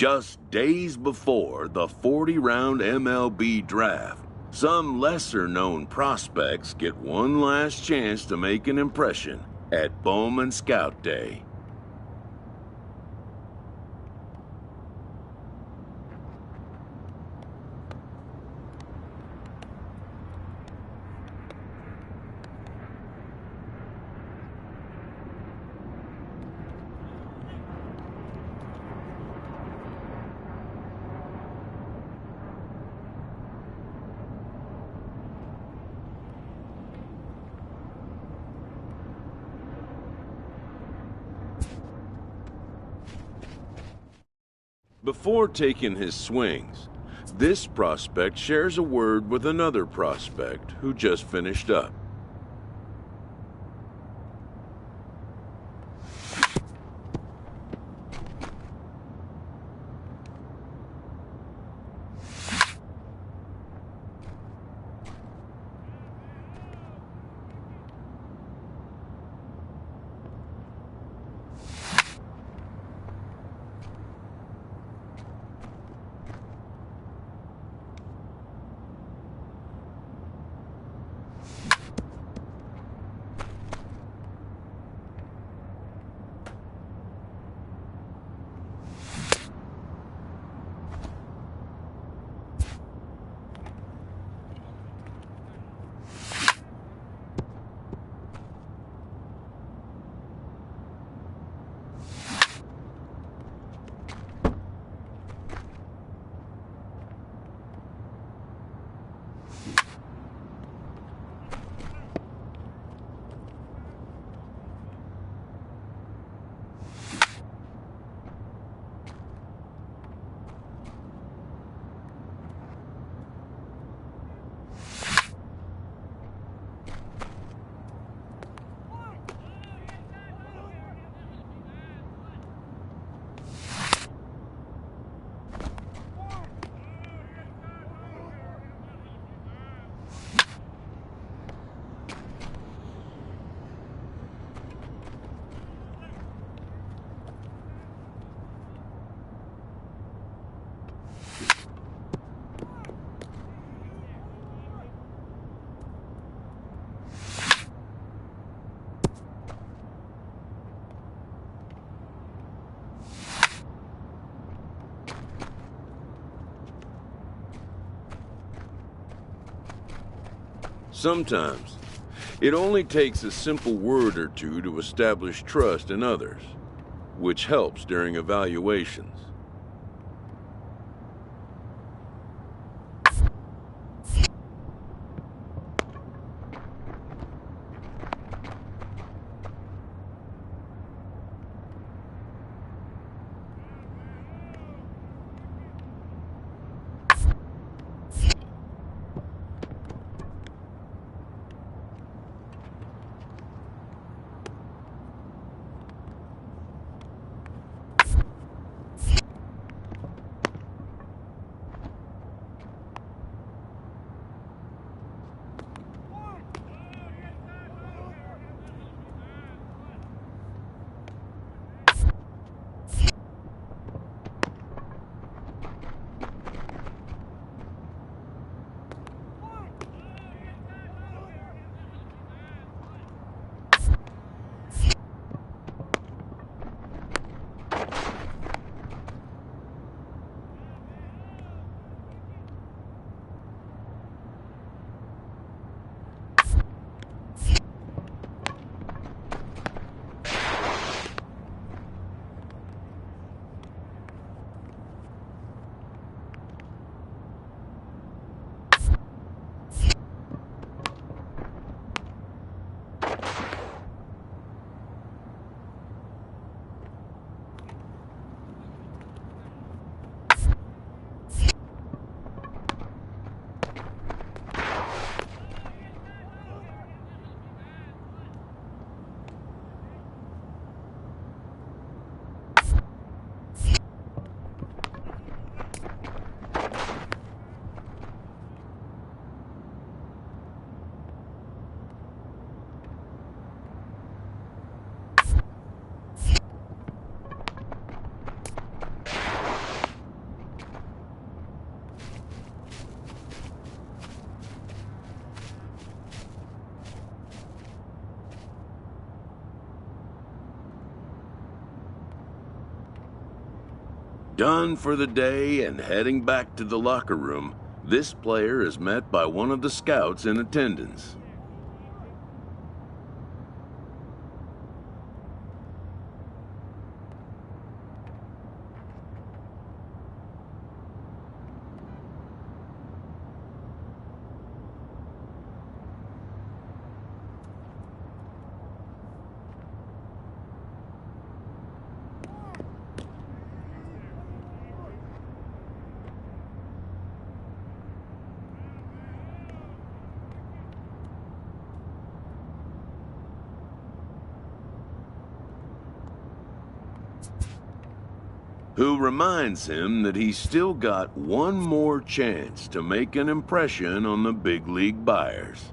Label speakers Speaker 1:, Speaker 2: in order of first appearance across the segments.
Speaker 1: Just days before the 40-round MLB draft, some lesser-known prospects get one last chance to make an impression at Bowman Scout Day. Before taking his swings, this prospect shares a word with another prospect who just finished up. Sometimes, it only takes a simple word or two to establish trust in others, which helps during evaluations. Done for the day and heading back to the locker room, this player is met by one of the scouts in attendance. Who reminds him that he's still got one more chance to make an impression on the big league buyers.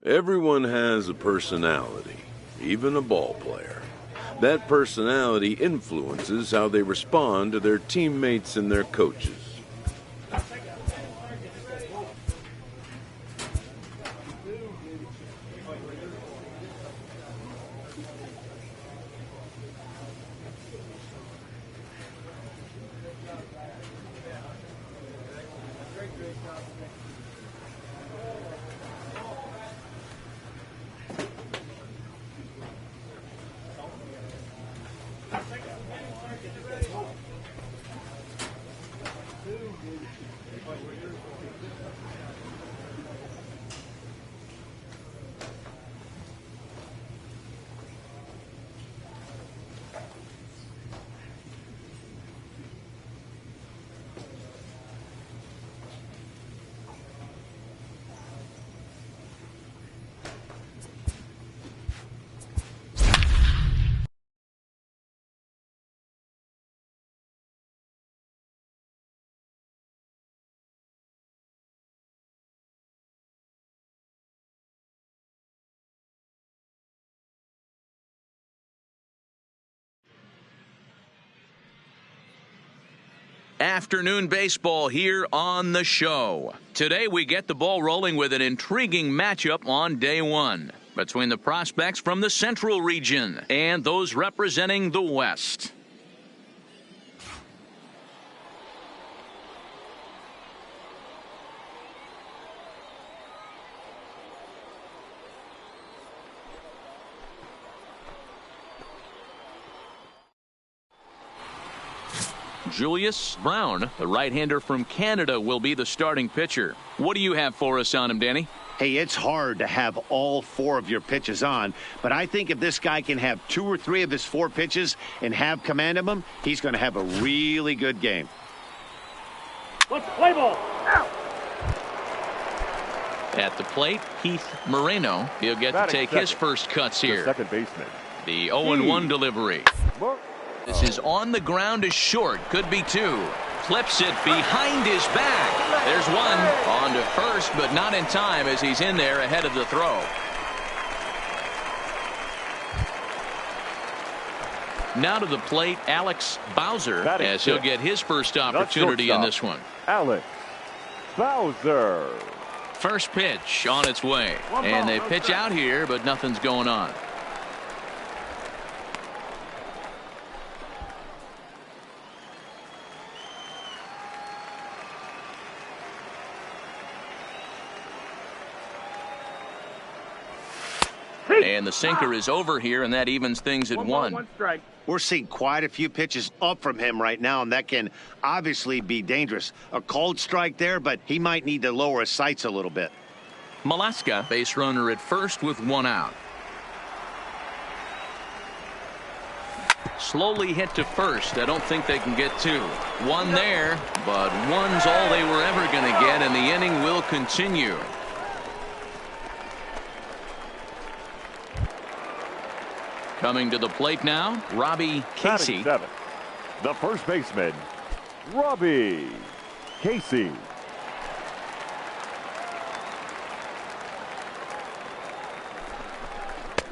Speaker 1: Everyone has a personality, even a ball player. That personality influences how they respond to their teammates and their coaches.
Speaker 2: Afternoon baseball here on the show. Today we get the ball rolling with an intriguing matchup on day one between the prospects from the Central region and those representing the West. Julius Brown, the right-hander from Canada, will be the starting pitcher. What do you have for us on him, Danny?
Speaker 3: Hey, it's hard to have all four of your pitches on, but I think if this guy can have 2 or 3 of his 4 pitches and have command of them, he's going to have a really good game.
Speaker 4: Let's play ball. Out.
Speaker 2: At the plate, Heath Moreno. He'll get to take his first cuts here.
Speaker 4: Second baseman.
Speaker 2: The 0-1 delivery. This is on the ground is short. Could be 2. Clips it behind his back. There's 1. On to first, but not in time as he's in there ahead of the throw. Now to the plate, Alex Bowser, as he'll get his first opportunity in this one.
Speaker 4: Alex Bowser.
Speaker 2: First pitch on its way. And they pitch out here, but nothing's going on. And the sinker is over here, and that evens things at 1.
Speaker 4: 1 strike.
Speaker 3: We're seeing quite a few pitches up from him right now, and that can obviously be dangerous. A cold strike there, but he might need to lower his sights a little bit.
Speaker 2: Malaska, base runner at first with 1 out. Slowly hit to first. I don't think they can get two. One there, but one's all they were ever going to get, and the inning will continue. Coming to the plate now, Robbie Casey.
Speaker 4: Batting 7, the first baseman, Robbie Casey.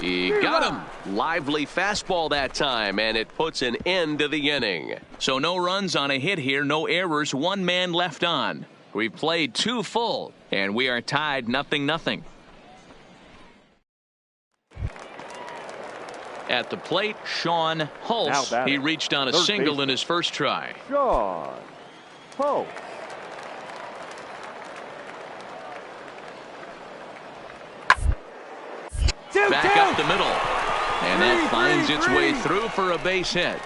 Speaker 5: He got him. Lively fastball that time, and it puts an end to the inning.
Speaker 2: So no runs on a hit here, no errors, one man left on. We've played 2 full, and we are tied 0-0. At the plate, Sean Hulse. He reached on a single in his first try.
Speaker 4: Sean Hulse.
Speaker 2: Back up the middle. And that finds its way through for a base hit.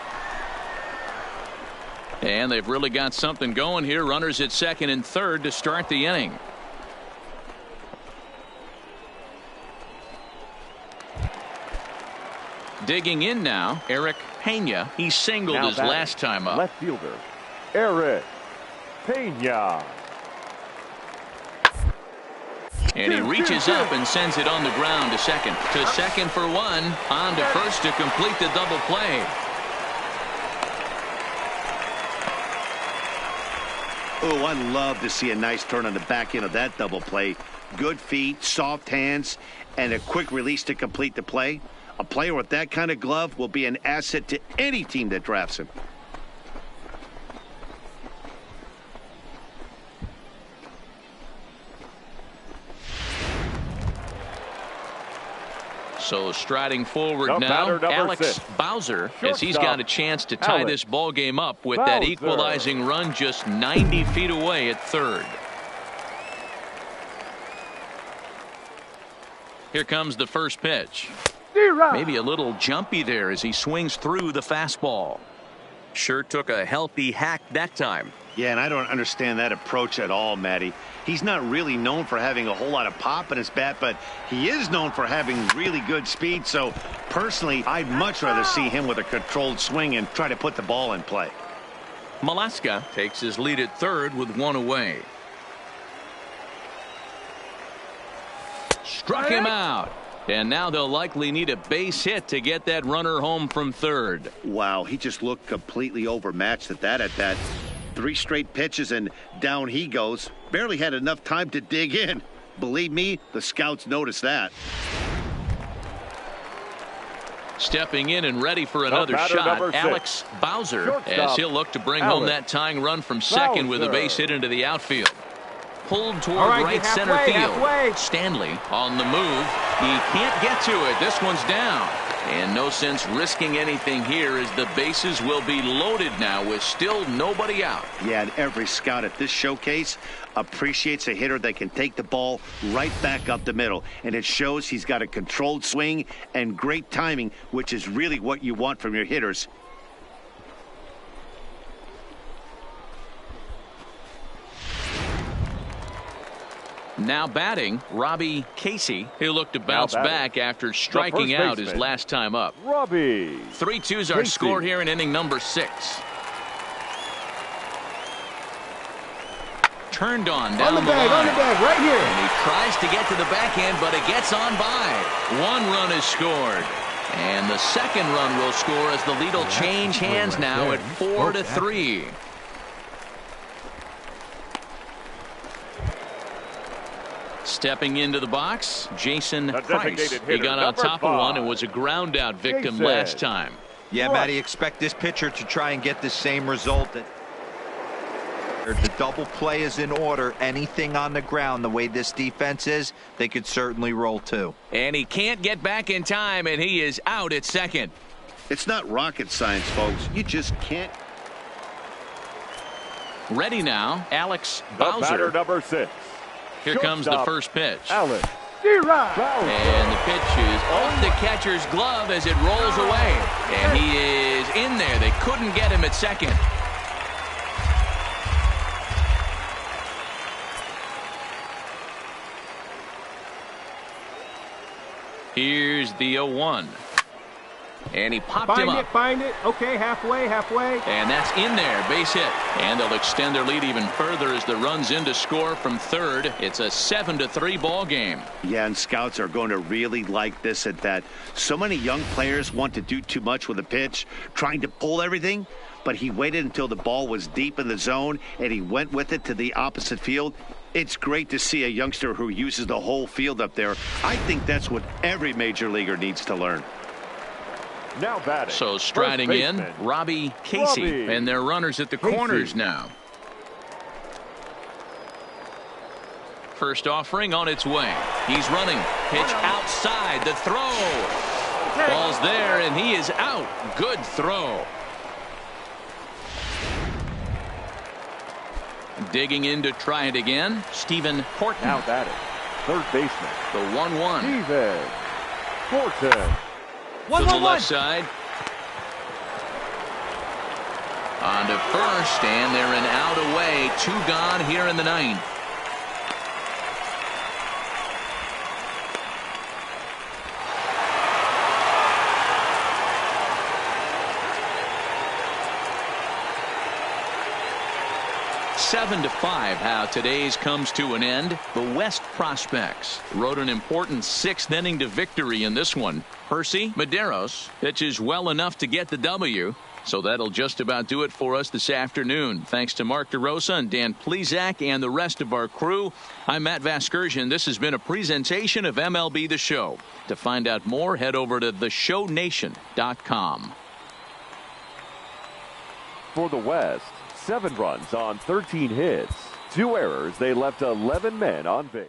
Speaker 2: And they've really got something going here. Runners at second and third to start the inning. Digging in now, Eric Pena. He singled his last time up.
Speaker 4: Left fielder, Eric Pena.
Speaker 2: And he reaches up and sends it on the ground to second. To second for one. On to first to complete the double play.
Speaker 3: Oh, I'd love to see a nice turn on the back end of that double play. Good feet, soft hands, and a quick release to complete the play. A player with that kind of glove will be an asset to any team that drafts him.
Speaker 2: So striding forward now, Alex Bowser, as he's got a chance to tie this ball game up with that equalizing run just 90 feet away at third. Here comes the first pitch. Maybe a little jumpy there as he swings through the fastball.
Speaker 5: Sure took a healthy hack that time.
Speaker 3: Yeah, and I don't understand that approach at all, Matty. He's not really known for having a whole lot of pop in his bat, but he is known for having really good speed. So, personally, I'd much rather see him with a controlled swing and try to put the ball in play.
Speaker 2: Malaska takes his lead at third with one away. Struck him out. And now they'll likely need a base hit to get that runner home from third.
Speaker 3: Wow, he just looked completely overmatched at that. 3 straight pitches and down he goes. Barely had enough time to dig in. Believe me, the scouts noticed that.
Speaker 2: Stepping in and ready for another shot, Alex Bowser, as he'll look to bring home that tying run from second with a base hit into the outfield. Pulled toward right center field. Stanley on the move. He can't get to it. This one's down. And no sense risking anything here as the bases will be loaded now with still nobody out.
Speaker 3: Yeah, and every scout at this showcase appreciates a hitter that can take the ball right back up the middle. And it shows he's got a controlled swing and great timing, which is really what you want from your hitters.
Speaker 2: Now batting, Robbie Casey. He'll look to bounce back after striking out his last time up.
Speaker 4: Robbie.
Speaker 2: 3-2's our score here in inning number 6. Turned on down the line.
Speaker 6: On the bag, right here.
Speaker 2: And he tries to get to the backhand, but it gets on by. 1 run is scored. And the second run will score as the lead will change hands now at 4-3. Stepping into the box, Jason Price. He got on top of one and was a ground out victim last time.
Speaker 7: Yeah, Matty, expect this pitcher to try and get the same result. The double play is in order. Anything on the ground, the way this defense is, they could certainly roll too.
Speaker 2: And he can't get back in time, and he is out at second.
Speaker 3: It's not rocket science, folks. You just can't.
Speaker 2: Ready now, Alex Bowser.
Speaker 4: Batter number 6.
Speaker 2: Here comes the first pitch.
Speaker 4: Alex
Speaker 2: Bowser. And the pitch is off the catcher's glove as it rolls away. And he is in there. They couldn't get him at second. Here's the 0-1. And he popped him up.
Speaker 4: Find it. Okay, halfway.
Speaker 2: And that's in there. Base hit. And they'll extend their lead even further as the runs in to score from third. It's a 7-3 ball game.
Speaker 3: Yeah, and scouts are going to really like this at that. So many young players want to do too much with a pitch, trying to pull everything. But he waited until the ball was deep in the zone, and he went with it to the opposite field. It's great to see a youngster who uses the whole field up there. I think that's what every major leaguer needs to learn.
Speaker 4: Now batting.
Speaker 2: So striding in, Robbie Casey. And their runners at the corners now. First offering on its way. He's running. Pitch outside. The throw. Ball's there, and he is out. Good throw. Digging in to try it again, Stephen Horton.
Speaker 4: Now batting. Third baseman.
Speaker 2: The 1-1.
Speaker 4: Stephen Horton.
Speaker 2: To the left side. On to first, and they're an out away. 2 gone here in the ninth. Seven to 5 how today's comes to an end. The West Prospects rode an important 6th inning to victory in this one. Percy Medeiros pitches well enough to get the W. So that'll just about do it for us this afternoon. Thanks to Mark DeRosa and Dan Plezak and the rest of our crew. I'm Matt Vasgersian. This has been a presentation of MLB The Show. To find out more, head over to theshownation.com.
Speaker 4: For the West, 7 runs on 13 hits. 2 errors. They left 11 men on base.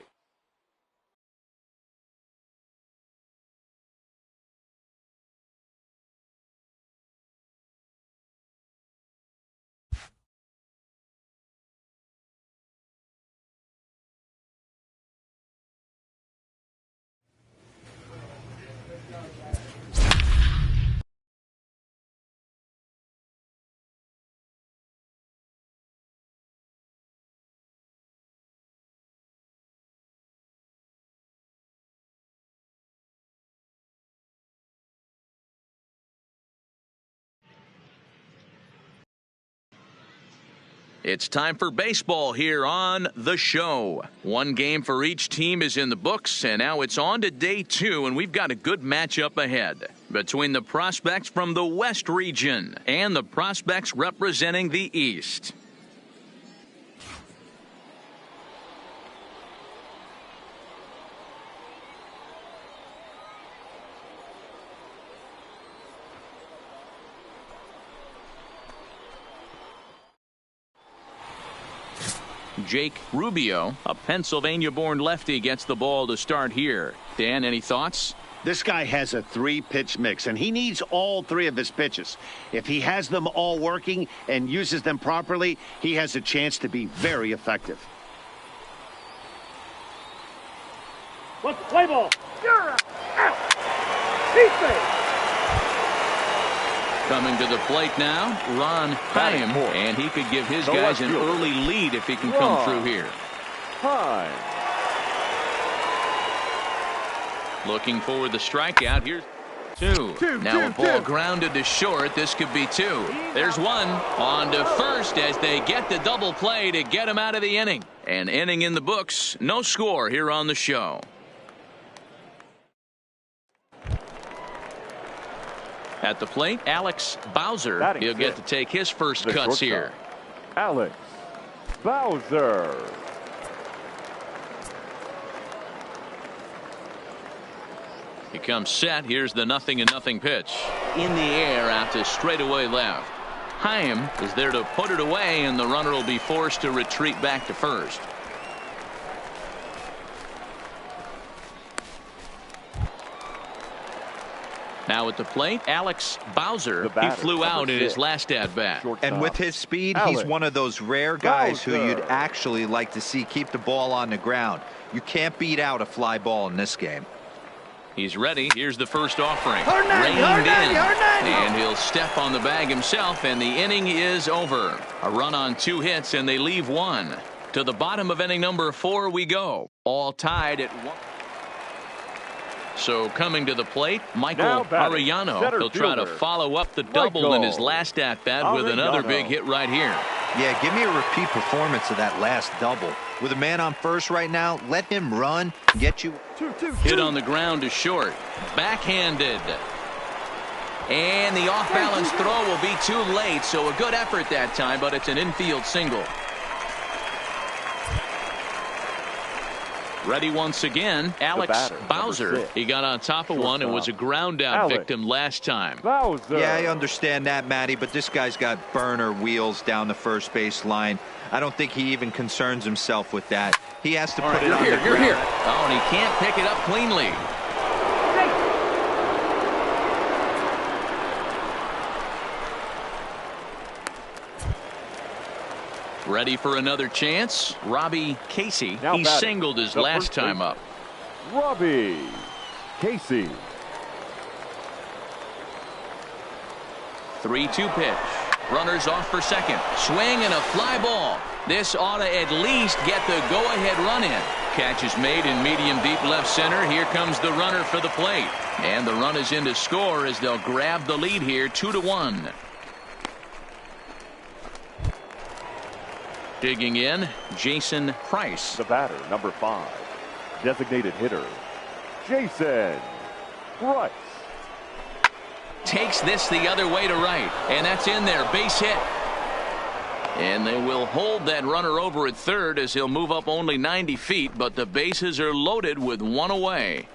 Speaker 2: It's time for baseball here on The Show. 1 game for each team is in the books, and now it's on to day 2, and we've got a good matchup ahead between the prospects from the West region and the prospects representing the East. Jake Rubio, a Pennsylvania-born lefty, gets the ball to start here. Dan, any thoughts?
Speaker 3: This guy has a 3-pitch mix, and he needs all 3 of his pitches. If he has them all working and uses them properly, he has a chance to be very effective.
Speaker 6: What's the play ball? You're out. Defense.
Speaker 2: Coming to the plate now, Ron Chaim, and he could give his guys an early lead if he can come through here.
Speaker 4: Chaim.
Speaker 2: Looking for the strikeout. Here's 2. Now a ball grounded to short. This could be 2. There's 1. On to first as they get the double play to get him out of the inning. An inning in the books. No score here on the show. At the plate, Alex Bowser. He'll get to take his first cuts here.
Speaker 4: Alex Bowser.
Speaker 2: He comes set. Here's the 0-0 pitch. In the air out to straightaway left. Chaim is there to put it away, and the runner will be forced to retreat back to first. Now at the plate, Alex Bowser. He flew out in his last at-bat.
Speaker 7: And with his speed, he's one of those rare guys who you'd actually like to see keep the ball on the ground. You can't beat out a fly ball in this game.
Speaker 2: He's ready. Here's the first offering. Reined in. And he'll step on the bag himself, and the inning is over. A run on 2 hits, and they leave 1. To the bottom of inning number 4 we go. All tied at 1. So coming to the plate, Michael Arellano. He'll try to follow up the double in his last at-bat with another big hit right here.
Speaker 7: Yeah, give me a repeat performance of that last double. With a man on first right now, let him run and get you.
Speaker 2: Hit on the ground to short. Backhanded. And the off-balance throw will be too late, so a good effort that time, but it's an infield single. Ready once again, Alex Bowser. He got on top of one and was a ground out victim last time.
Speaker 7: Yeah, I understand that, Matty, but this guy's got burner wheels down the first base line. I don't think he even concerns himself with that. He has to put it on the ground.
Speaker 2: Oh, and he can't pick it up cleanly. Ready for another chance. Robbie Casey. He singled his last time up.
Speaker 4: Robbie Casey.
Speaker 2: 3-2 pitch. Runners off for second. Swing and a fly ball. This ought to at least get the go-ahead run in. Catch is made in medium deep left center. Here comes the runner for the plate. And the run is in to score as they'll grab the lead here 2-1. Digging in, Jason Price.
Speaker 4: The batter, number 5. Designated hitter, Jason Price.
Speaker 2: Takes this the other way to right, and that's in there, base hit. And they will hold that runner over at third as he'll move up only 90 feet, but the bases are loaded with one away.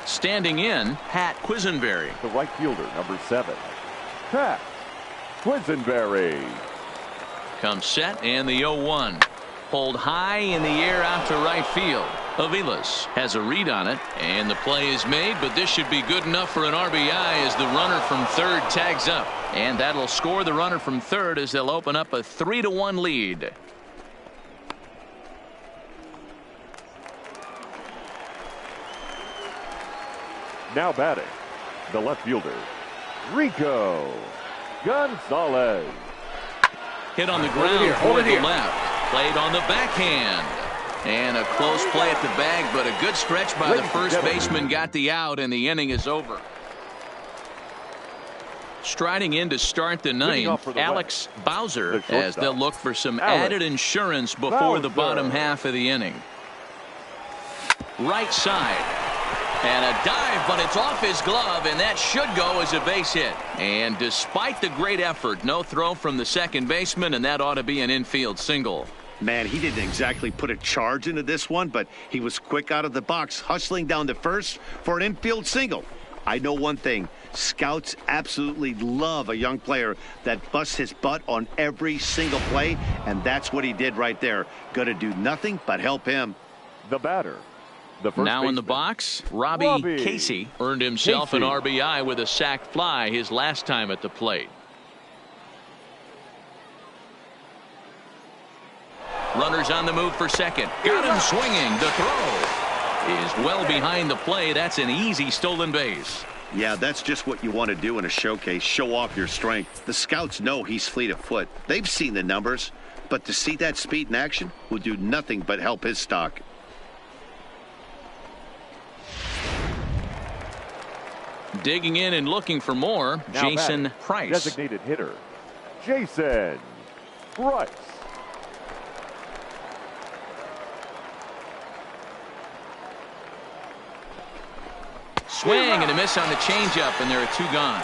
Speaker 2: Standing in, Pat Quisenberry.
Speaker 4: The right fielder, number 7, Pat Quisenberry.
Speaker 2: Comes set, and the 0-1. Pulled high in the air out to right field. Aviles has a read on it, and the play is made, but this should be good enough for an RBI as the runner from third tags up. And that'll score the runner from third as they'll open up a 3-1 lead.
Speaker 4: Now batting, the left fielder, Rico Gonzalez.
Speaker 2: Hit on the ground toward the left. Played on the backhand. And a close play at the bag, but a good stretch by the first baseman got the out, and the inning is over. Striding in to start the ninth, Alex Bowser, as they'll look for some added insurance before the bottom half of the inning. Right side. And a dive, but it's off his glove, and that should go as a base hit. And despite the great effort, no throw from the second baseman, and that ought to be an infield single.
Speaker 3: Man, he didn't exactly put a charge into this one, but he was quick out of the box, hustling down to first for an infield single. I know one thing. Scouts absolutely love a young player that busts his butt on every single play, and that's what he did right there. Going to do nothing but help him.
Speaker 4: The batter.
Speaker 2: Now in the box, Robbie Casey earned himself an RBI with a sac fly his last time at the plate. Runners on the move for second. Got him swinging. The throw is well behind the play. That's an easy stolen base.
Speaker 3: Yeah, that's just what you want to do in a showcase. Show off your strength. The scouts know he's fleet of foot. They've seen the numbers, but to see that speed in action will do nothing but help his stock.
Speaker 2: Digging in and looking for more, now Jason Price.
Speaker 4: Designated hitter, Jason Price.
Speaker 2: Swing and a miss on the changeup, and there are 2 gone.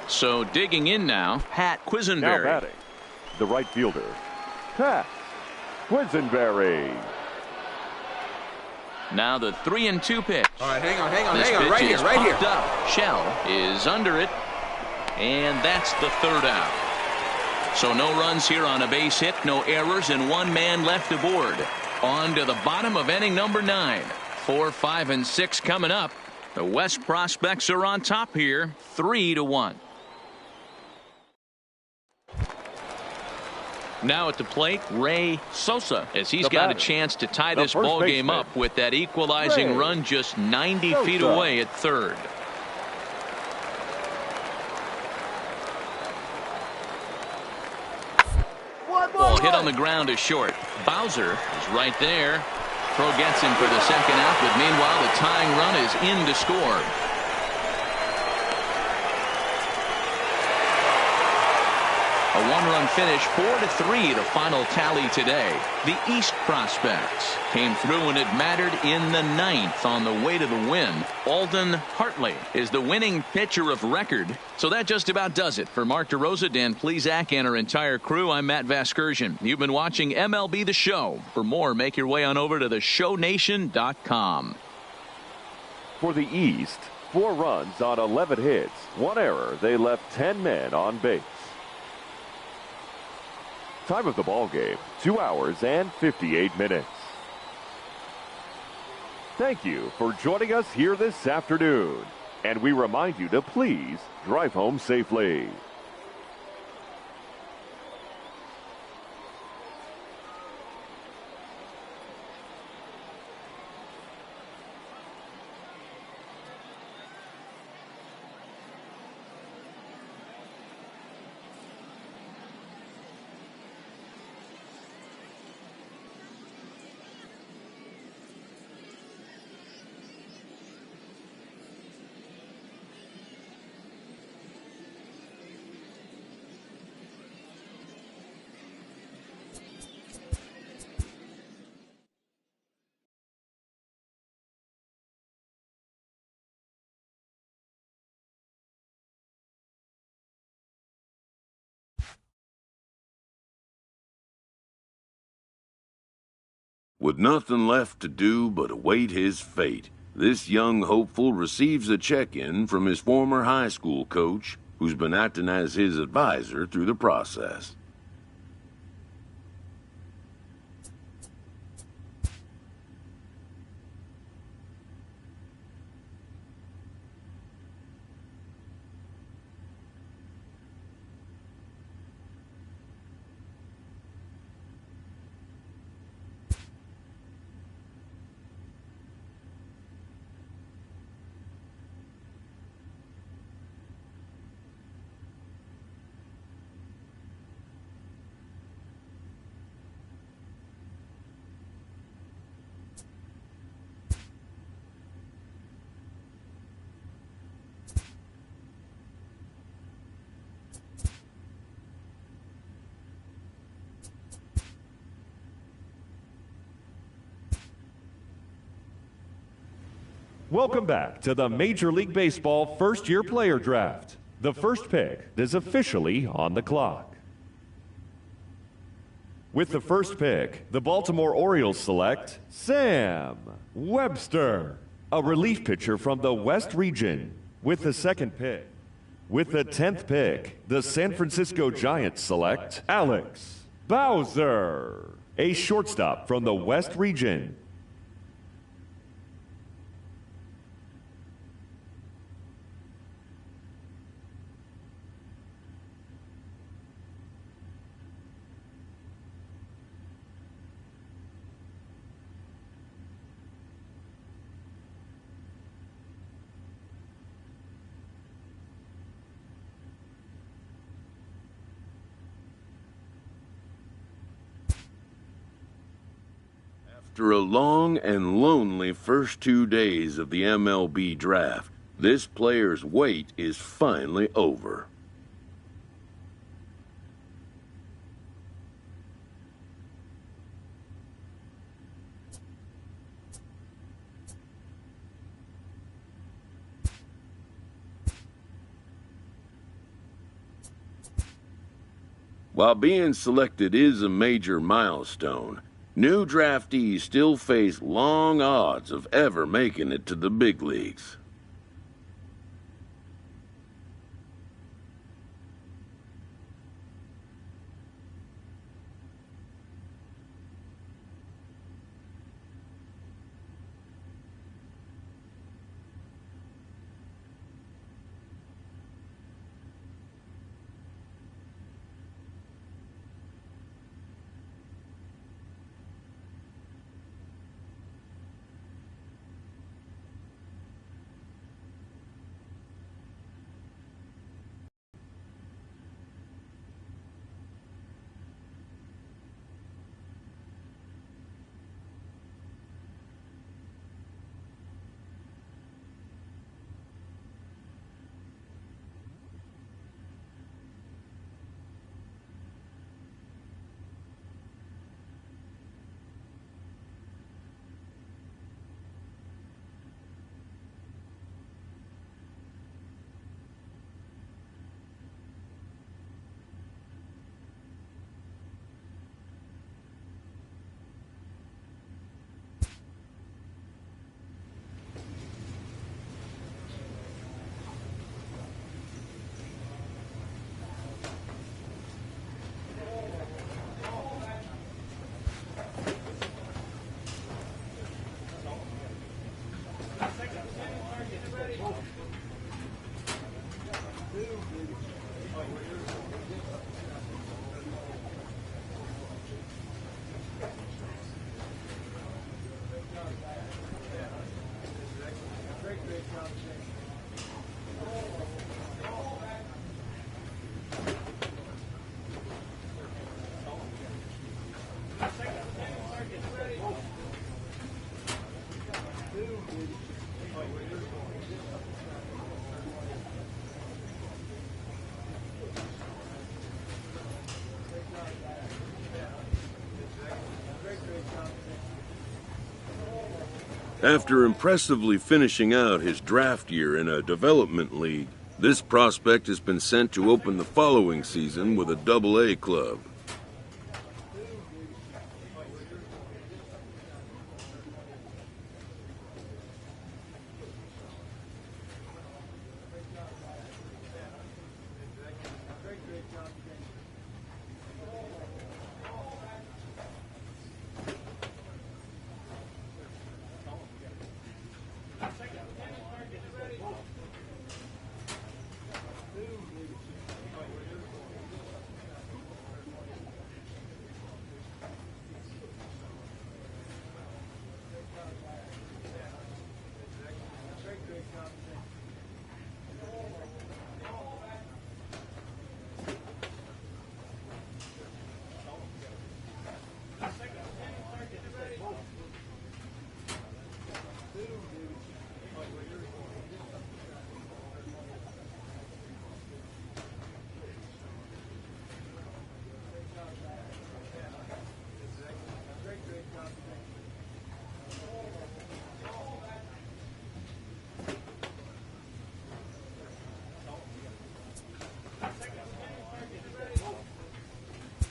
Speaker 2: So digging in now, Pat Quisenberry.
Speaker 4: Now batting, the right fielder, Pat Quisenberry.
Speaker 2: Now the 3-2 pitch.
Speaker 8: All right, hang on,
Speaker 2: right here. Up. Shell is under it, and that's the third out. So no runs here on a base hit, no errors, and 1 man left aboard. On to the bottom of inning number 9. 4, 5, and 6 coming up. The West prospects are on top here, 3-1. Now at the plate, Ray Sosa, as he's got a chance to tie this ball game up with that equalizing run just 90 feet away at third. ball hit on the ground is short. Bowser is right there. Throw gets him for the second out, but meanwhile the tying run is in to score. A one-run finish, 4-3, the final tally today. The East prospects came through when it mattered in the ninth on the way to the win. Alden Hartley is the winning pitcher of record. So that just about does it. For Mark DeRosa, Dan Plesac, and our entire crew, I'm Matt Vasgersian. You've been watching MLB The Show. For more, make your way on over to theshownation.com.
Speaker 4: For the East, 4 runs on 11 hits, 1 error. They left 10 men on base. Time of the ball game, 2 hours and 58 minutes. Thank you for joining us here this afternoon. And we remind you to please drive home safely.
Speaker 1: With nothing left to do but await his fate, this young hopeful receives a check-in from his former high school coach, who's been acting as his advisor through the process.
Speaker 4: Welcome back to the Major League Baseball first-year player draft. The first pick is officially on the clock. With the first pick, the Baltimore Orioles select Sam Webster, a relief pitcher from the West region. With the second pick, with the 10th pick, the San Francisco Giants select Alex Bowser, a shortstop from the West region.
Speaker 1: After a long and lonely first 2 days of the MLB draft, this player's wait is finally over. While being selected is a major milestone, new draftees still face long odds of ever making it to the big leagues. After impressively finishing out his draft year in a development league, this prospect has been sent to open the following season with a Double-A club.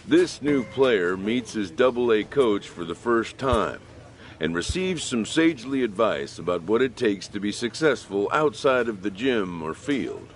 Speaker 1: This new player meets his Double-A coach for the first time and receives some sagely advice about what it takes to be successful outside of the gym or field.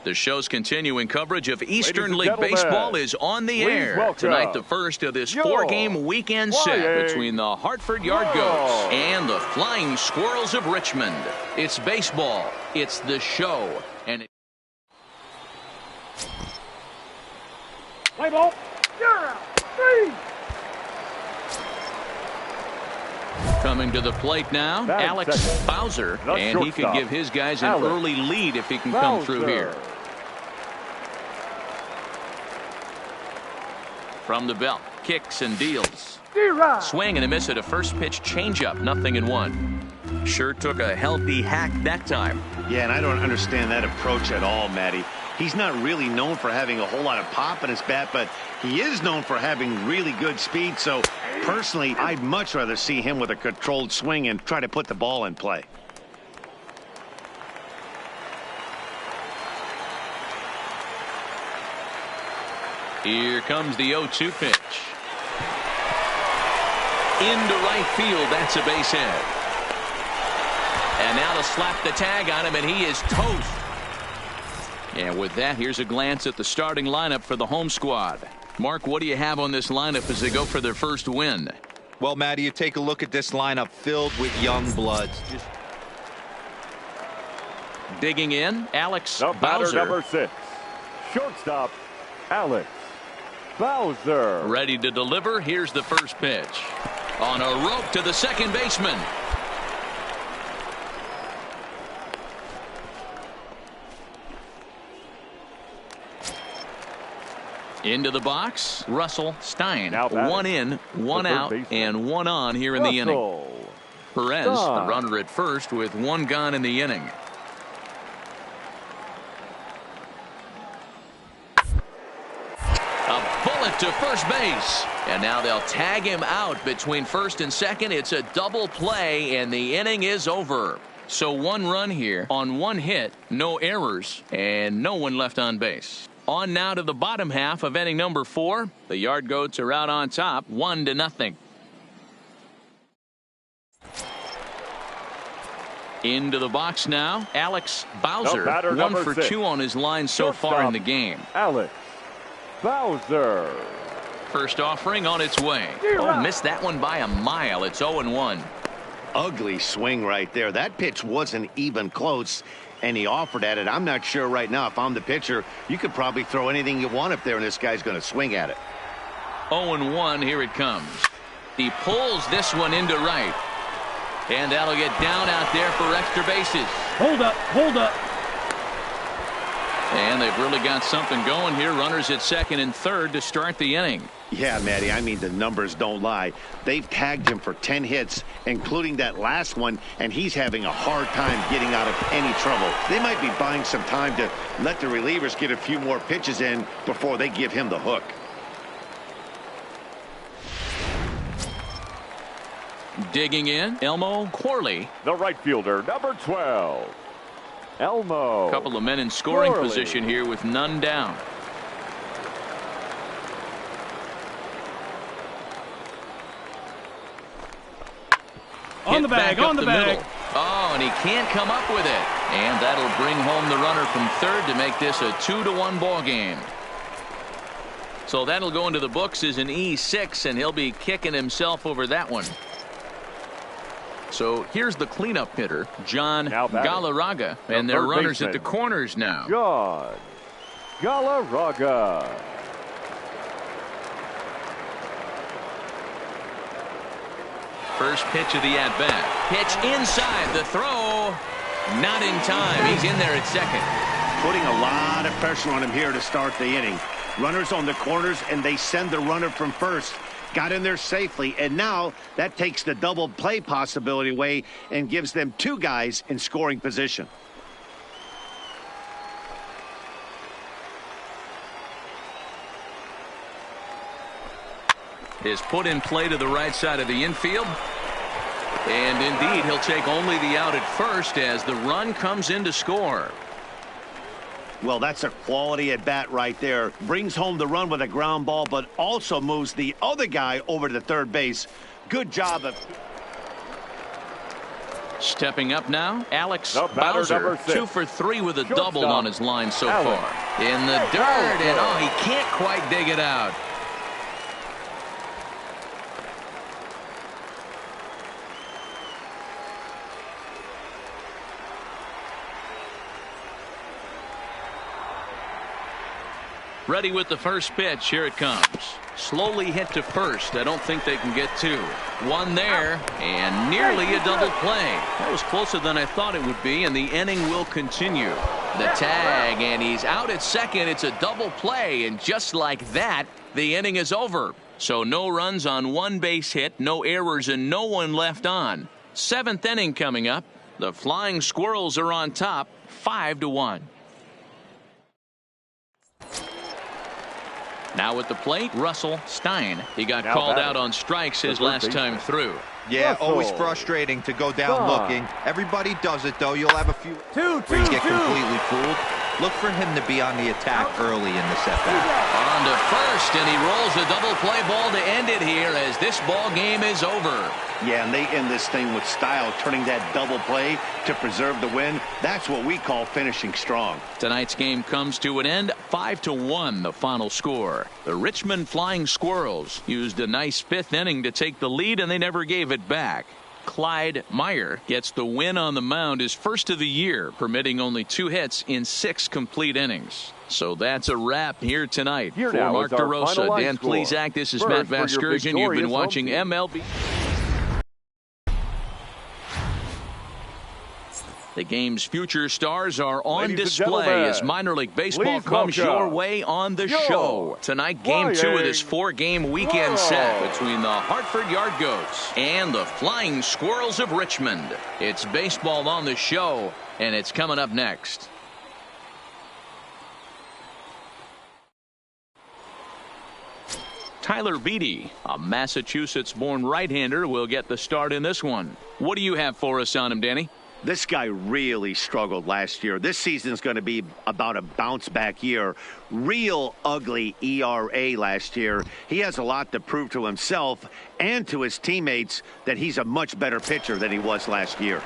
Speaker 2: The show's continuing coverage of Eastern
Speaker 4: and
Speaker 2: League
Speaker 4: gentlemen,
Speaker 2: Baseball is on the
Speaker 4: please
Speaker 2: air.
Speaker 4: welcome
Speaker 2: Tonight, the first of this
Speaker 4: your
Speaker 2: four-game weekend set
Speaker 4: flying
Speaker 2: between the Hartford Yard Goats and the Flying Squirrels of Richmond. It's baseball. It's the show. And
Speaker 6: Play ball. You're out. 3.
Speaker 2: coming to the plate now,
Speaker 4: Batting
Speaker 2: Alex
Speaker 4: second.
Speaker 2: Bowser,
Speaker 4: The
Speaker 2: and he could
Speaker 4: shortstop,
Speaker 2: give his guys an
Speaker 4: Alex
Speaker 2: early lead if he can come through here. From the belt, kicks and deals. Swing and a miss at a first pitch changeup, 0-1. Sure took a healthy hack that time.
Speaker 3: Yeah, and I don't understand that approach at all, Matty. He's not really known for having a whole lot of pop in his bat, but he is known for having really good speed. So, personally, I'd much rather see him with a controlled swing and try to put the ball in play.
Speaker 2: Here comes the 0-2 pitch. Into right field, that's a base hit. And now to slap the tag on him, and he is toast. And with that, here's a glance at the starting lineup for the home squad. Mark, what do you have on this lineup as they go for their first win?
Speaker 7: Well, Matty, you take a look at this lineup filled with young bloods.
Speaker 2: Digging in, Alex
Speaker 4: The batter,
Speaker 2: Bowser.
Speaker 4: number 6, shortstop, Alex Bowser.
Speaker 2: Ready to deliver. Here's the first pitch. On a rope to the second baseman. Into the box, Russell Stein.
Speaker 4: Now batting,
Speaker 2: one in, one
Speaker 4: the third
Speaker 2: out,
Speaker 4: baseman,
Speaker 2: and one on here in the inning.
Speaker 4: Russell
Speaker 2: Perez, the
Speaker 4: Stein.
Speaker 2: runner at first, with one gone in the inning. A bullet to first base. And now they'll tag him out between first and second. It's a double play, and the inning is over. So one run here on one hit, no errors, and no one left on base. On now to the bottom half of inning number 4. The Yard Goats are out on top, 1-0. Into the box now, Alex Bowser.
Speaker 4: The batter,
Speaker 2: 1
Speaker 4: number
Speaker 2: for
Speaker 4: 6,
Speaker 2: 2 on his line so far
Speaker 4: shortstop,
Speaker 2: in the game.
Speaker 4: Alex Bowser.
Speaker 2: First offering on its way. Oh, missed that one by a mile. It's 0-1.
Speaker 3: Ugly swing right there. That pitch wasn't even close, and he offered at it. I'm not sure right now if I'm the pitcher. You could probably throw anything you want up there, and this guy's going to swing at it.
Speaker 2: 0-1. Here it comes. He pulls this one into right. And that'll get down out there for extra bases.
Speaker 6: Hold up. Hold up.
Speaker 2: And they've really got something going here. Runners at second and third to start the inning.
Speaker 3: Yeah, Matty, I mean, the numbers don't lie. They've tagged him for 10 hits, including that last one, and he's having a hard time getting out of any trouble. They might be buying some time to let the relievers get a few more pitches in before they give him the hook.
Speaker 2: Digging in, Elmo Corley.
Speaker 4: The right fielder, number 12, Elmo.
Speaker 2: Couple of men in scoring
Speaker 4: Corley.
Speaker 2: position here with none down.
Speaker 6: On the
Speaker 2: Hit back
Speaker 6: bag. On
Speaker 2: up
Speaker 6: the bag.
Speaker 2: middle. Oh, and he can't come up with it. And that'll bring home the runner from third to make this a 2-1 ball game. So that'll go into the books as an E6, and he'll be kicking himself over that one. So here's the cleanup hitter, John
Speaker 4: Now batting,
Speaker 2: Galarraga,
Speaker 4: the
Speaker 2: and their
Speaker 4: third
Speaker 2: runners
Speaker 4: baseman,
Speaker 2: at the corners now.
Speaker 4: John Galarraga.
Speaker 2: First pitch of the at-bat. Pitch inside. The throw. Not in time. He's in there at second.
Speaker 3: Putting a lot of pressure on him here to start the inning. Runners on the corners, and they send the runner from first. Got in there safely, and now that takes the double play possibility away and gives them 2 guys in scoring position.
Speaker 2: Is put in play to the right side of the infield. And indeed, he'll take only the out at first as the run comes in to score.
Speaker 3: Well, that's a quality at bat right there. Brings home the run with a ground ball, but also moves the other guy over to third base. Good job of...
Speaker 2: Stepping up now, Alex
Speaker 4: The batter,
Speaker 2: Bowser,
Speaker 4: number 6.
Speaker 2: 2 for 3 with a
Speaker 4: Shortstop,
Speaker 2: double on his line so
Speaker 4: Alex
Speaker 2: far. In the dirt, and oh, he can't quite dig it out. Ready with the first pitch. Here it comes. Slowly hit to first. I don't think they can get 2. 1 there, and nearly a double play. That was closer than I thought it would be, and the inning will continue. The tag, and he's out at second. It's a double play, and just like that, the inning is over. So no runs on 1 base hit, no errors, and no one left on. 7th inning coming up. The Flying Squirrels are on top, 5-1. Now at the plate, Russell Stein. He got called out on strikes his last time through.
Speaker 7: Yeah,
Speaker 4: Russell.
Speaker 7: always frustrating to go down looking. Everybody does it, though. You'll have a few where you get completely fooled. Look for him to be on the attack early in the setback.
Speaker 2: On to first, and he rolls a double play ball to end it here as this ball game is over.
Speaker 3: Yeah, and they end this thing with style, turning that double play to preserve the win. That's what we call finishing strong.
Speaker 2: Tonight's game comes to an end, 5-1 the final score. The Richmond Flying Squirrels used a nice 5th inning to take the lead, and they never gave it back. Clyde Meyer gets the win on the mound, his first of the year, permitting only 2 hits in 6 complete innings. So that's a wrap here tonight.
Speaker 4: Here
Speaker 2: for
Speaker 4: now
Speaker 2: Mark
Speaker 4: is our
Speaker 2: DeRosa,
Speaker 4: final
Speaker 2: Dan
Speaker 4: score.
Speaker 2: Plesac, this is
Speaker 4: First,
Speaker 2: Matt
Speaker 4: for your
Speaker 2: Vasgersian. You've been
Speaker 4: victorious
Speaker 2: watching
Speaker 4: home team.
Speaker 2: MLB. The game's future stars are on
Speaker 4: Ladies and
Speaker 2: display
Speaker 4: gentlemen,
Speaker 2: as minor league baseball
Speaker 4: please
Speaker 2: comes
Speaker 4: welcome
Speaker 2: your way on the
Speaker 4: your
Speaker 2: show. Tonight, game 2 of this
Speaker 4: Flying
Speaker 2: 4-game weekend set
Speaker 4: Squirrels.
Speaker 2: between the Hartford Yard Goats and the Flying Squirrels of Richmond. It's baseball on the show, and it's coming up next. Tyler Beatty, a Massachusetts-born right-hander, will get the start in this one. What do you have for us on him, Danny?
Speaker 3: This guy really struggled last year. This season is going to be about a bounce-back year. Real ugly ERA last year. He has a lot to prove to himself and to his teammates that he's a much better pitcher than he was last year.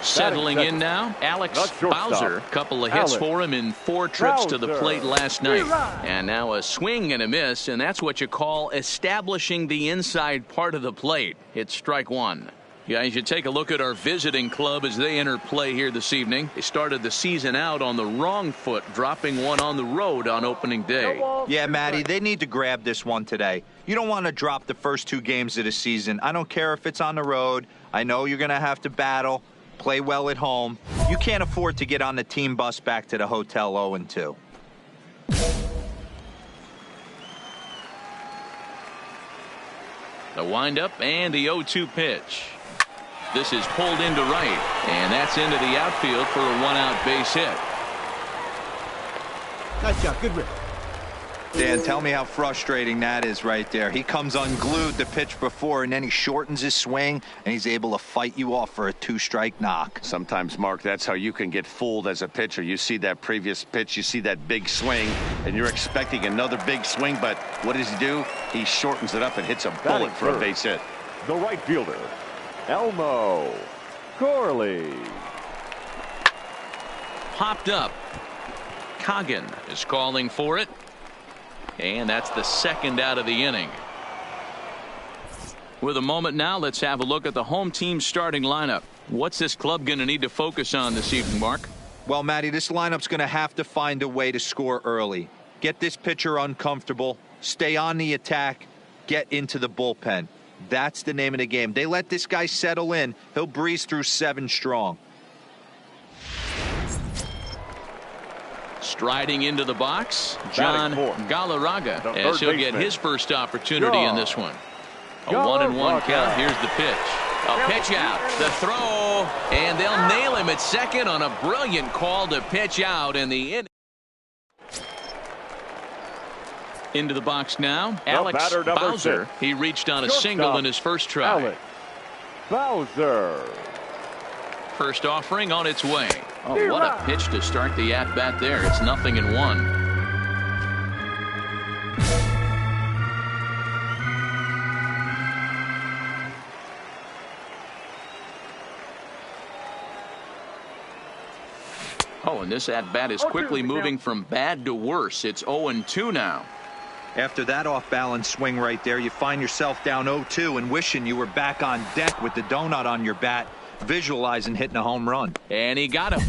Speaker 2: Settling in now, Alex Bowser. Couple of hits for him in 4 trips to the plate last night. And now a swing and a miss, and that's what you call establishing the inside part of the plate. It's strike 1. Guys, you take a look at our visiting club as they enter play here this evening. They started the season out on the wrong foot, dropping one on the road on opening day.
Speaker 7: Yeah, Matty, they need to grab this one today. You don't want to drop the first 2 games of the season. I don't care if it's on the road. I know you're going to have to battle, play well at home. You can't afford to get on the team bus back to the hotel 0-2.
Speaker 2: The windup and the 0-2 pitch. This is pulled into right, and that's into the outfield for a 1-out base hit.
Speaker 6: Nice job. Good rip.
Speaker 7: Dan, tell me how frustrating that is right there. He comes unglued the pitch before, and then he shortens his swing, and he's able to fight you off for a 2-strike knock.
Speaker 3: Sometimes, Mark, that's how you can get fooled as a pitcher. You see that previous pitch, you see that big swing, and you're expecting another big swing, but what does he do? He shortens it up and hits a bullet for a base hit.
Speaker 4: The right fielder, Elmo Corley.
Speaker 2: Popped up. Coggin is calling for it. And that's the 2nd out of the inning. With a moment now, let's have a look at the home team's starting lineup. What's this club going to need to focus on this evening, Mark?
Speaker 7: Well, Matty, this lineup's going to have to find a way to score early. Get this pitcher uncomfortable, stay on the attack, get into the bullpen. That's the name of the game. They let this guy settle in, he'll breeze through 7 strong.
Speaker 2: Striding into the box, John Galarraga, as he'll get his first opportunity in this one. A 1-1 count. Here's the pitch. A pitch out. The throw. And they'll nail him at second on a brilliant call to pitch out in the inning. Into the box now, Alex Bowser. He reached on a single in his first try.
Speaker 4: Alex Bowser.
Speaker 2: First offering on its way. Oh, what a pitch to start the at-bat there. It's 0-1. and this at-bat is quickly moving from bad to worse. It's 0-2 now.
Speaker 7: After that off-balance swing right there, you find yourself down 0-2 and wishing you were back on deck with the donut on your bat, visualizing hitting a home run.
Speaker 2: And he got him.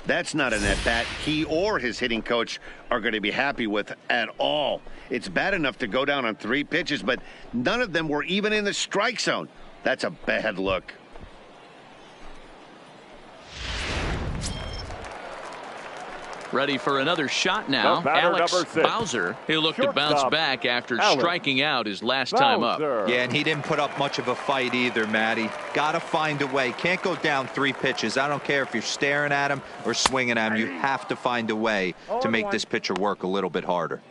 Speaker 3: That's not an at-bat he or his hitting coach are going to be happy with at all. It's bad enough to go down on 3 pitches, but none of them were even in the strike zone. That's a bad look.
Speaker 2: Ready for another shot now. Alex Bowser. He'll look to bounce back after striking out his last time up.
Speaker 7: Yeah, and he didn't put up much of a fight either, Matty. Got to find a way. Can't go down 3 pitches. I don't care if you're staring at him or swinging at him. You have to find a way to make this pitcher work a little bit harder.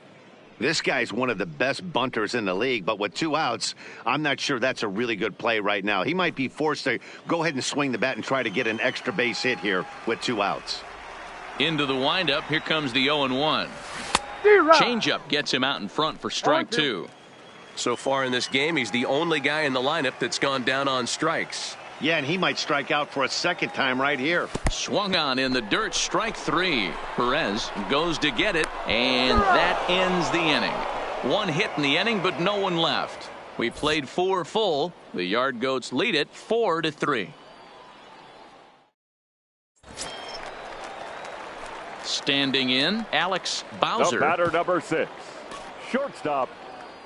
Speaker 3: This guy's one of the best bunters in the league, but with 2 outs, I'm not sure that's a really good play right now. He might be forced to go ahead and swing the bat and try to get an extra base hit here with 2 outs.
Speaker 2: Into the windup. Here comes the 0-1. Changeup gets him out in front for strike 2.
Speaker 5: So far in this game, he's the only guy in the lineup that's gone down on strikes.
Speaker 3: Yeah, and he might strike out for a second time right here.
Speaker 2: Swung on in the dirt. Strike 3. Perez goes to get it, and that ends the inning. 1 hit in the inning, but no one left. We played 4 full. The Yard Goats lead it 4-3. Standing in, Alex Bowser.
Speaker 4: The batter, number 6, shortstop,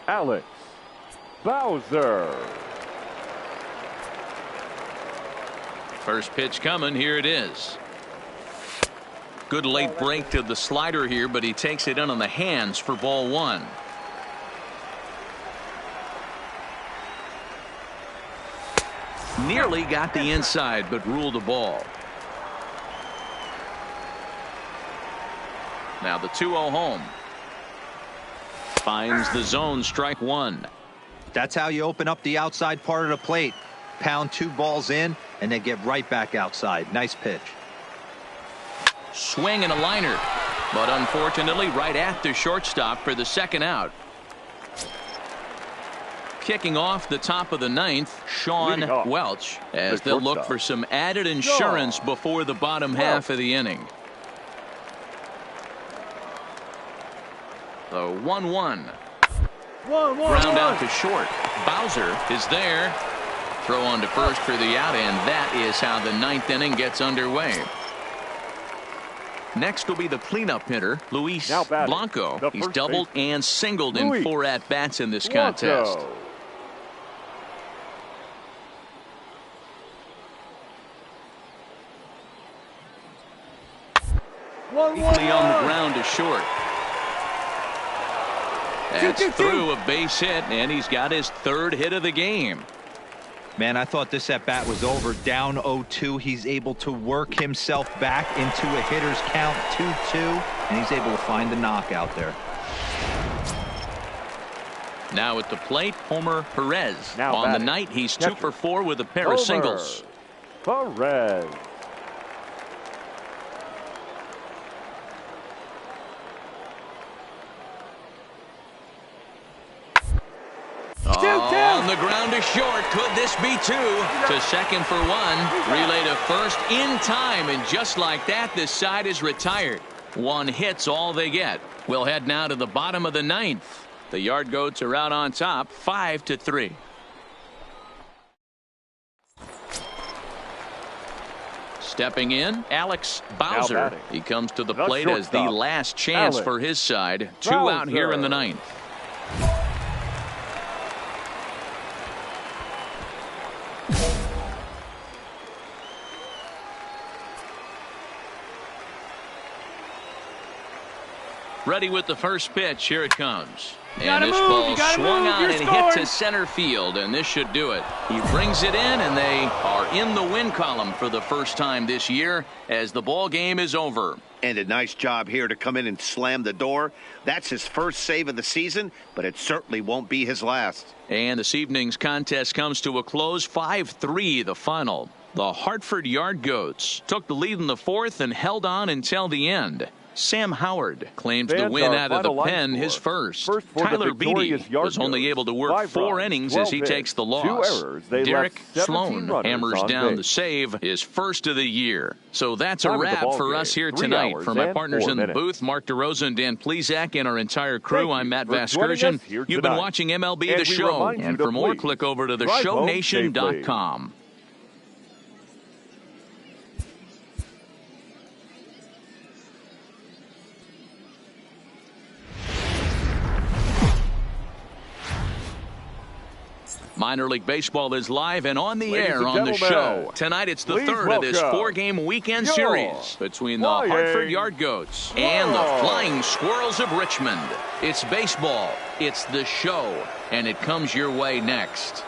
Speaker 4: Alex Bowser.
Speaker 2: First pitch coming. Here it is. Good late break to the slider here, but he takes it in on the hands for ball 1. Nearly got the inside, but ruled a ball. Now the 2-0 home. Finds the zone. Strike 1.
Speaker 7: That's how you open up the outside part of the plate. Pound 2 balls in and then get right back outside. Nice pitch.
Speaker 2: Swing and a liner, but unfortunately right at the shortstop for the second out. Kicking off the top of the 9th, Sean Welch, as they'll look for some added insurance before the bottom half of the inning. The 1-1. Ground out to short. Bowser is there. Throw on to first for the out, and that is how the 9th inning gets underway. Next will be the cleanup hitter, Luis Blanco. He's doubled and singled in 4 at-bats in this contest. Equally on the ground to short. That's through a base hit, and he's got his 3rd hit of the game.
Speaker 7: Man, I thought this at-bat was over. Down 0-2. He's able to work himself back into a hitter's count 2-2, and he's able to find the knockout there.
Speaker 2: Now at the plate, Homer Perez. On the night, he's 2 for 4 with a pair of singles.
Speaker 4: Perez.
Speaker 2: On the ground to short. Could this be 2? To second for 1. Relay to first in time, and just like that, this side is retired. 1 hit's all they get. We'll head now to the bottom of the 9th. The Yard Goats are out on top, 5-3. Stepping in, Alex Bowser. He comes to the plate as the last chance for his side. 2 out here in the 9th. Ready with the first pitch. Here it comes. And this ball swung on and hit to center field, and this should do it. He brings it in, and they are in the win column for the first time this year as the ball game is over.
Speaker 3: And a nice job here to come in and slam the door. That's his first save of the season, but it certainly won't be his last.
Speaker 2: And this evening's contest comes to a close, 5-3 the final. The Hartford Yard Goats took the lead in the fourth and held on until the end. Sam Howard claims the win out of the pen, his first. Tyler Beatty was only able to work 4 innings as he takes the loss. Derek Sloan hammers down the save, his first of the year. So that's a wrap for us here tonight. For my partners in the booth, Mark DeRosa and Dan Plezak, and our entire crew, I'm Matt Vasgersian. You've been watching MLB The Show. And for more, click over to theshownation.com. Minor League Baseball is live and on the air on the show. Tonight it's the third of this 4-game weekend series between the Hartford Yard Goats and the Flying Squirrels of Richmond. It's baseball, it's the show, and it comes your way next.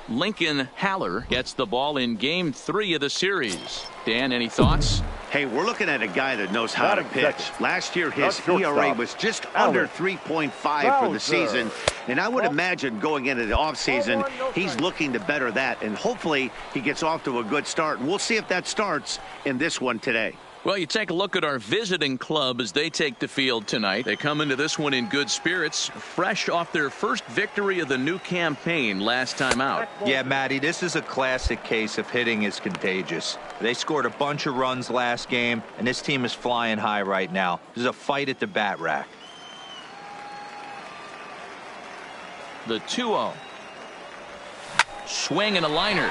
Speaker 2: Lincoln Haller gets the ball in Game 3 of the series. Dan, any thoughts?
Speaker 3: Hey, we're looking at a guy that knows how to pitch. Last year, his ERA was just under 3.5 for the season. And I would imagine going into the offseason, he's looking to better that. And hopefully he gets off to a good start. And we'll see if that starts in this one today.
Speaker 2: Well, you take a look at our visiting club as they take the field tonight. They come into this one in good spirits, fresh off their first victory of the new campaign last time out.
Speaker 7: Yeah, Matty, this is a classic case of hitting is contagious. They scored a bunch of runs last game, and this team is flying high right now. There's a fight at the bat rack.
Speaker 2: The 2-0. Swing and a liner.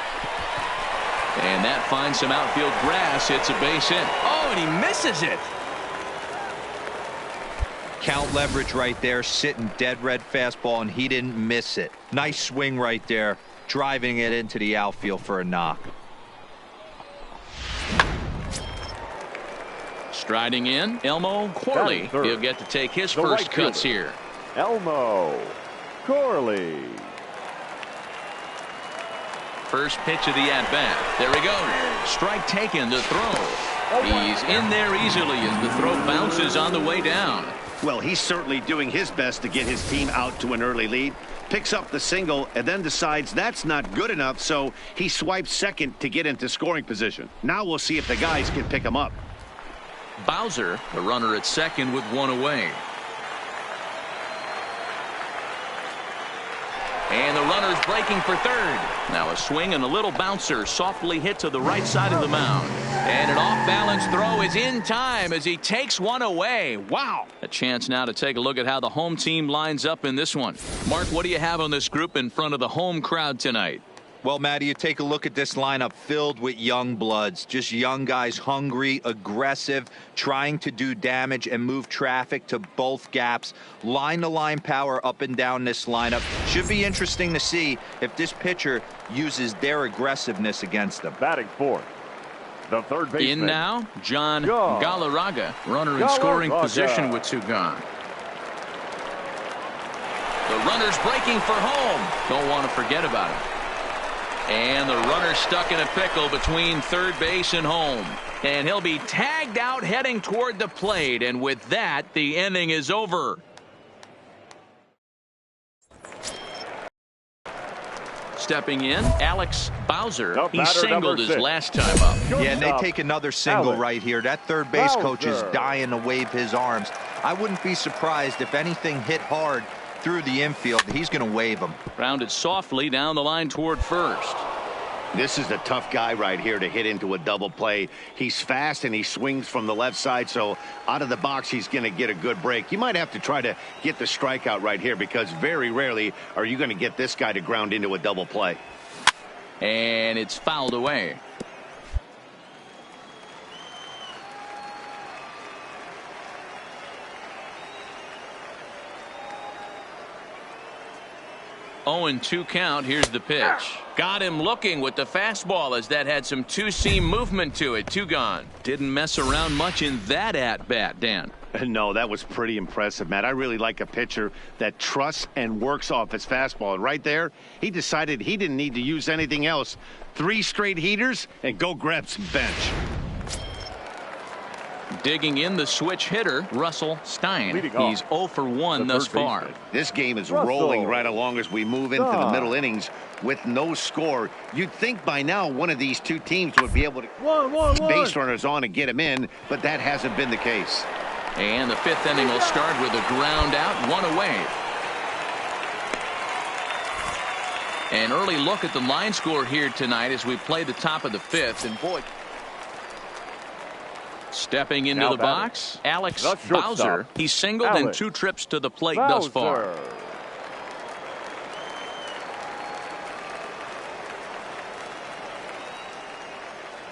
Speaker 2: And that finds some outfield grass. It's a base hit. Oh, and he misses it.
Speaker 7: Count leverage right there, sitting dead red fastball, and he didn't miss it. Nice swing right there, driving it into the outfield for a knock.
Speaker 2: Striding in, Elmo Corley. He'll get to take his first cuts here.
Speaker 4: Elmo Corley.
Speaker 2: First pitch of the at-bat. There he goes. Strike taken to throw. He's in there easily as the throw bounces on the way down.
Speaker 3: Well, he's certainly doing his best to get his team out to an early lead. Picks up the single and then decides that's not good enough, so he swipes second to get into scoring position. Now we'll see if the guys can pick him up.
Speaker 2: Bowser, the runner at second with one away. And the runner's breaking for third. Now a swing and a little bouncer softly hit to the right side of the mound. And an off-balance throw is in time as he takes one away. Wow. A chance now to take a look at how the home team lines up in this one. Mark, what do you have on this group in front of the home crowd tonight?
Speaker 7: Well, Matty, you take a look at this lineup filled with young bloods, just young guys, hungry, aggressive, trying to do damage and move traffic to both gaps. Line-to-line power up and down this lineup. Should be interesting to see if this pitcher uses their aggressiveness against them.
Speaker 4: Batting fourth, the third baseman.
Speaker 2: In now, John Galarraga, runner in scoring position with 2 gone. The runner's breaking for home. Don't want to forget about it. And the runner stuck in a pickle between third base and home. And he'll be tagged out heading toward the plate. And with that, the inning is over. Stepping in, Alex Bowser. He singled his last time up.
Speaker 7: Yeah, and they take another single right here. That third base coach is dying to wave his arms. I wouldn't be surprised if anything hit hard through the infield. He's going to wave him.
Speaker 2: Rounded softly down the line toward first.
Speaker 3: This is the tough guy right here to hit into a double play. He's fast and he swings from the left side, so out of the box he's going to get a good break. You might have to try to get the strikeout right here because very rarely are you going to get this guy to ground into a double play.
Speaker 2: And it's fouled away. Oh, 0-2 count. Here's the pitch. Got him looking with the fastball as that had some two-seam movement to it. 2 gone. Didn't mess around much in that at-bat, Dan.
Speaker 3: No, that was pretty impressive, Matt. I really like a pitcher that trusts and works off his fastball. And right there, he decided he didn't need to use anything else. 3 straight heaters and go grab some bench.
Speaker 2: Digging in the switch hitter, Russell Stein. He's 0 for 1 thus far.
Speaker 3: This game is rolling right along as we move into the middle innings with no score. You'd think by now one of these two teams would be able to base runners on and get him in, but that hasn't been the case.
Speaker 2: And the 5th inning will start with a ground out, 1 away. An early look at the line score here tonight as we play the top of the 5th. And boy, stepping into the box, Alex Bowser. He's singled in 2 trips to the plate thus far.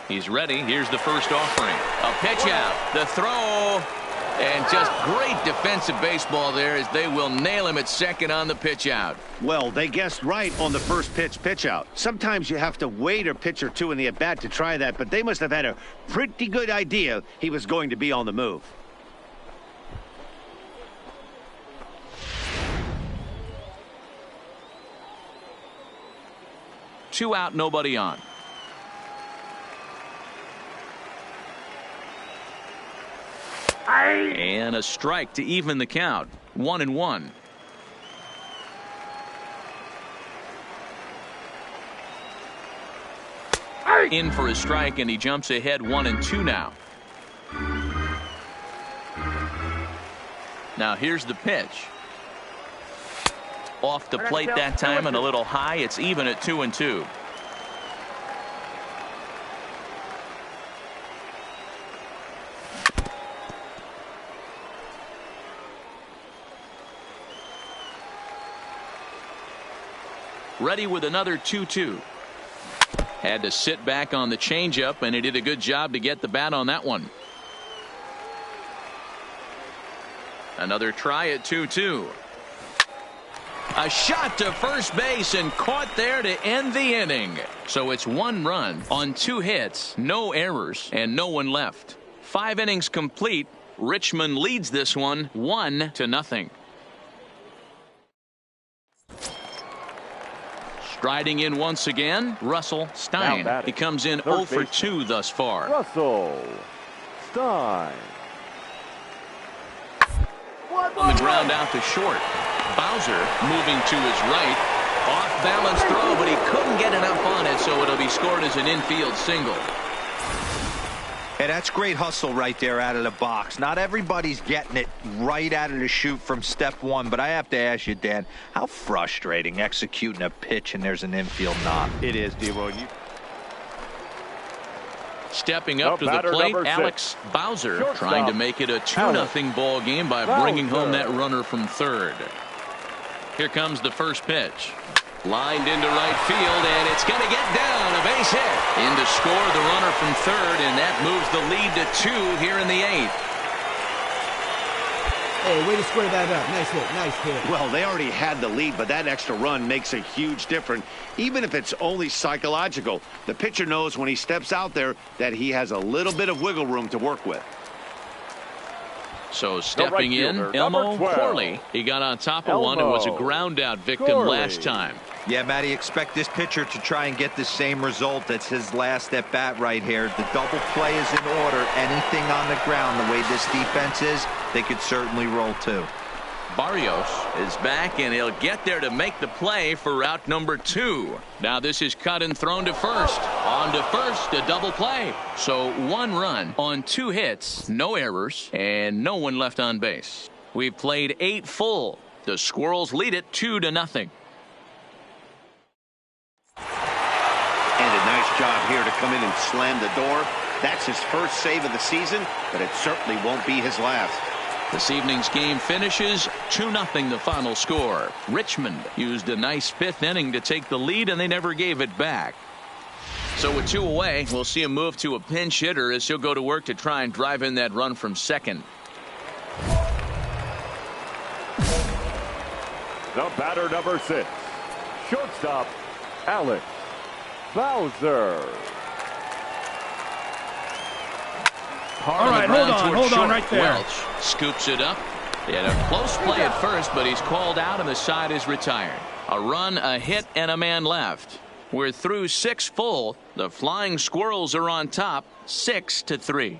Speaker 2: He's ready. Here's the first offering. A pitch out. The throw. And just great defensive baseball there as they will nail him at second on the pitch out.
Speaker 3: Well, they guessed right on the first pitch out. Sometimes you have to wait a pitch or two in the at-bat to try that, but they must have had a pretty good idea he was going to be on the move.
Speaker 2: Two out, nobody on. And a strike to even the count. 1-1. In for a strike, and he jumps ahead 1-2 now. Now here's the pitch. Off the plate that time and a little high. It's even at 2-2. Ready with another 2-2. Had to sit back on the changeup, and he did a good job to get the bat on that one. Another try at 2-2. A shot to first base and caught there to end the inning. So it's 1 run on 2 hits, no errors, and no one left. 5 innings complete. Richmond leads this one 1-0. Striding in once again, Russell Stein. He comes in 0 for 2 thus far.
Speaker 4: Russell Stein.
Speaker 2: On the ground out to short. Bowser moving to his right. Off balance throw, but he couldn't get enough on it, so it'll be scored as an infield single.
Speaker 7: Hey, that's great hustle right there out of the box. Not everybody's getting it right out of the chute from step one, but I have to ask you, Dan, how frustrating executing a pitch and there's an infield knock.
Speaker 3: It is, D-Roy.
Speaker 2: Stepping up to the plate, Alex Bowser trying to make it a 2-0 ball game by bringing home that runner from third. Here comes the first pitch. Lined into right field, and it's going to get down. A base hit. In to score the runner from third, and that moves the lead to 2 here in the 8th.
Speaker 8: Hey, way to square that up. Nice hit. Nice hit.
Speaker 3: Well, they already had the lead, but that extra run makes a huge difference, even if it's only psychological. The pitcher knows when he steps out there that he has a little bit of wiggle room to work with.
Speaker 2: So stepping in, Elmo Corley. He got on top of one and was a ground out victim last time.
Speaker 7: Yeah, Matty, expect this pitcher to try and get the same result. That's his last at bat right here. The double play is in order. Anything on the ground, the way this defense is, they could certainly roll 2.
Speaker 2: Barrios is back, and he'll get there to make the play for route number 2. Now this is cut and thrown to first. On to first, a double play. So 1 run on 2 hits, no errors, and no one left on base. We've played 8 full. The Squirrels lead it 2-0.
Speaker 3: And a nice job here to come in and slam the door. That's his first save of the season, but it certainly won't be his last.
Speaker 2: This evening's game finishes 2-0 the final score. Richmond used a nice 5th inning to take the lead, and they never gave it back. So with 2 away, we'll see him move to a pinch hitter as he'll go to work to try and drive in that run from second.
Speaker 4: The batter number 6, shortstop, Alex Bowser.
Speaker 6: All right, hold on right there.
Speaker 2: Welch scoops it up. He had a close play at first, but he's called out and the side is retired. A run, a hit, and a man left. We're through 6 full. The Flying Squirrels are on top, 6-3.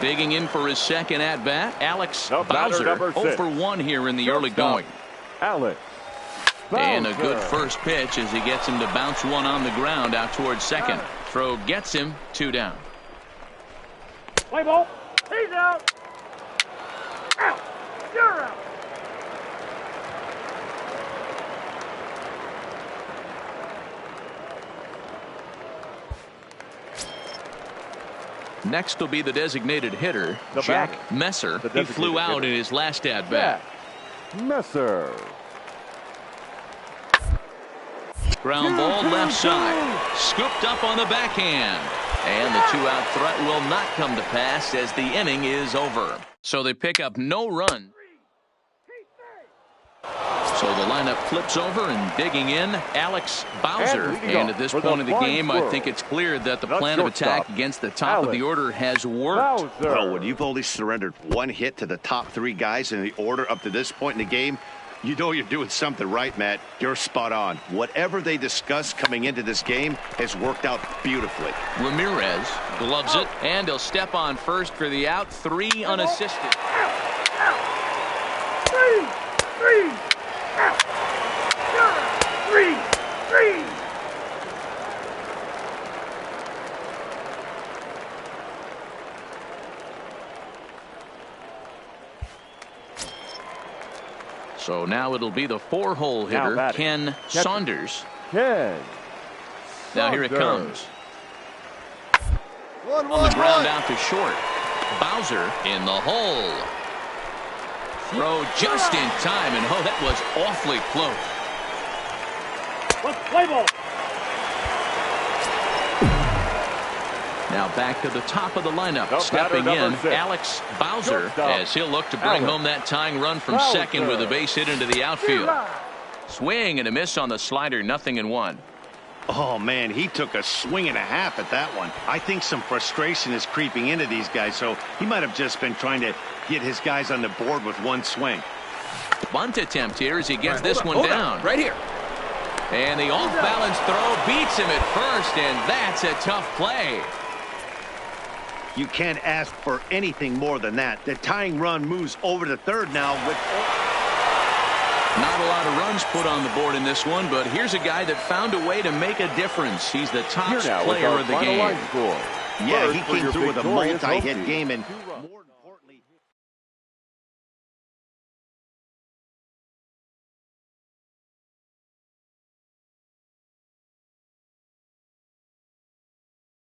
Speaker 2: Digging in for his second at-bat, Alex
Speaker 4: The batter,
Speaker 2: Bowser,
Speaker 4: number
Speaker 2: 0
Speaker 4: 6.
Speaker 2: for 1 here in the early going.
Speaker 4: Alex Bowser.
Speaker 2: And a good first pitch as he gets him to bounce one on the ground out towards second. Throw gets him 2 down.
Speaker 6: Play ball. He's out. Out. You're out.
Speaker 2: Next will be the designated hitter,
Speaker 4: The
Speaker 2: Jack
Speaker 4: batter.
Speaker 2: Messer.
Speaker 4: The
Speaker 2: He flew
Speaker 4: designated
Speaker 2: out
Speaker 4: hitter.
Speaker 2: in his last at-bat.
Speaker 4: Messer.
Speaker 2: Ground ball left side. Scooped up on the backhand. And the 2-out threat will not come to pass as the inning is over. So they pick up no run. So the lineup flips over and digging in,Alex Bowser. And at this point of the game, I think it's clear that the plan of attack against the top of the order has worked.
Speaker 3: Well, when you've only surrendered 1 hit to the top 3 guys in the order up to this point in the game, you know you're doing something right, Matt. You're spot on. Whatever they discussed coming into this game has worked out beautifully.
Speaker 2: Ramirez gloves it, and he'll step on first for the out. 3 unassisted.
Speaker 6: Three. Out. You're out. 3.
Speaker 2: So now it'll be the 4-hole hitter, Ken Saunders.
Speaker 4: Ken.
Speaker 2: Now here it comes.
Speaker 8: On
Speaker 2: On the ground out to short. Bowser in the hole. Throw just in time, and oh, that was awfully close.
Speaker 6: Play ball.
Speaker 2: Now back to the top of the lineup.
Speaker 4: The
Speaker 2: Stepping
Speaker 4: batter,
Speaker 2: in,
Speaker 4: number 6.
Speaker 2: Alex Bowser,
Speaker 4: Shortstop.
Speaker 2: as he'll look to bring
Speaker 4: Alex
Speaker 2: home that tying run from
Speaker 4: Bowser.
Speaker 2: second with a base hit into the outfield. Swing and a miss on the slider, 0-1.
Speaker 3: Oh, man, he took a swing and a half at that one. I think some frustration is creeping into these guys, so he might have just been trying to get his guys on the board with 1 swing.
Speaker 2: Bunt attempt here as he gets this one down.
Speaker 8: Right here.
Speaker 2: And the off-balance throw beats him at first, and that's a tough play.
Speaker 3: You can't ask for anything more than that. The tying run moves over to third now with...
Speaker 2: Not a lot of runs put on the board in this one, but here's a guy that found a way to make a difference. He's the top
Speaker 4: Here now
Speaker 2: player
Speaker 4: with our
Speaker 2: of the
Speaker 4: final
Speaker 2: game.
Speaker 4: line score.
Speaker 3: Yeah,
Speaker 4: First
Speaker 3: he
Speaker 4: for
Speaker 3: came
Speaker 4: your
Speaker 3: through with a
Speaker 4: victorious
Speaker 3: multi-hit
Speaker 4: Hokies.
Speaker 3: game, and